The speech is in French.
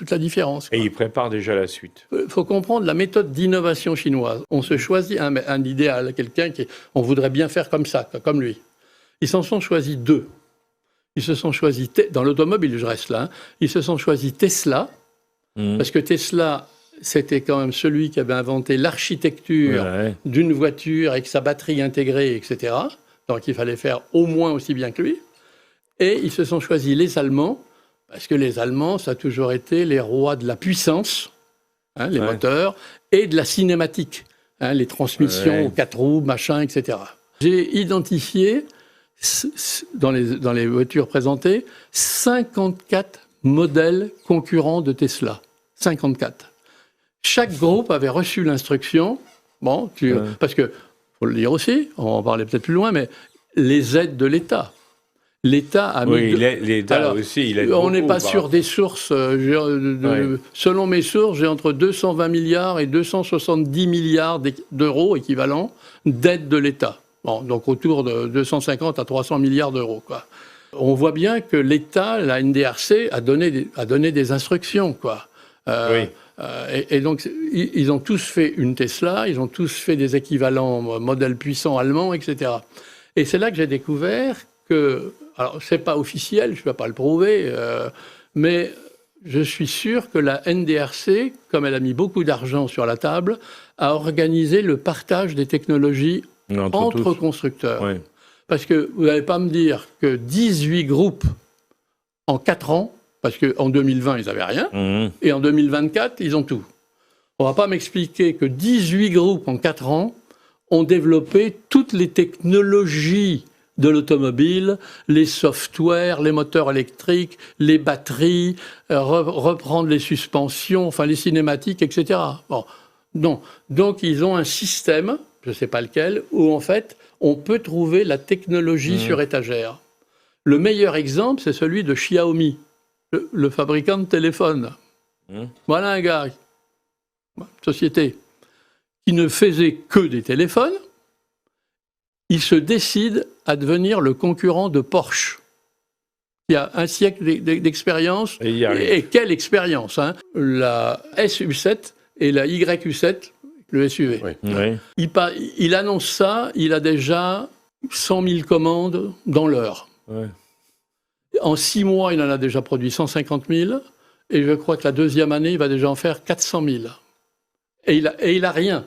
toute la différence. Et il prépare déjà la suite. Il faut comprendre la méthode d'innovation chinoise. On se choisit un idéal, quelqu'un on voudrait bien faire comme ça, comme lui. Ils s'en sont choisis deux. Ils se sont choisis, dans l'automobile, je reste là, ils se sont choisis Tesla, parce que Tesla, c'était quand même celui qui avait inventé l'architecture d'une voiture avec sa batterie intégrée, etc. Donc il fallait faire au moins aussi bien que lui. Et ils se sont choisis les Allemands, parce que les Allemands, ça a toujours été les rois de la puissance, les moteurs, et de la cinématique, les transmissions aux 4 roues, machin, etc. J'ai identifié, dans les voitures présentées, 54 modèles concurrents de Tesla. 54. Chaque groupe avait reçu l'instruction, parce que, faut le dire aussi, on va en parler peut-être plus loin, mais les aides de l'État. L'État a mis... Oui, l'État aussi, il aide on n'est pas beaucoup, sur des sources... Selon mes sources, j'ai entre 220 milliards et 270 milliards d'euros équivalents d'aides de l'État. Bon, donc autour de 250 à 300 milliards d'euros, quoi. On voit bien que l'État, la NDRC, a donné des instructions, quoi. Et donc, ils ont tous fait une Tesla, ils ont tous fait des équivalents modèles puissants allemands, etc. Et c'est là que j'ai découvert que... Alors, c'est pas officiel, je ne vais pas le prouver, mais je suis sûr que la NDRC, comme elle a mis beaucoup d'argent sur la table, a organisé le partage des technologies entre constructeurs. Oui. Parce que vous n'allez pas me dire que 18 groupes en 4 ans, parce qu'en 2020, ils n'avaient rien, et en 2024, ils ont tout. On ne va pas m'expliquer que 18 groupes en 4 ans ont développé toutes les technologies de l'automobile, les softwares, les moteurs électriques, les batteries, reprendre les suspensions, enfin les cinématiques, etc. Bon. Non. Donc, ils ont un système, je ne sais pas lequel, où en fait, on peut trouver la technologie sur étagère. Le meilleur exemple, c'est celui de Xiaomi, le fabricant de téléphones. Voilà un gars, société, qui ne faisait que des téléphones. Il se décide à devenir le concurrent de Porsche, qui a un siècle d'expérience. Et quelle expérience, hein. La SU7 et la YU7, le SUV. Il annonce ça, il a déjà 100 000 commandes dans l'heure. En 6 mois, il en a déjà produit 150 000. Et je crois que la deuxième année, il va déjà en faire 400 000. Et il a rien.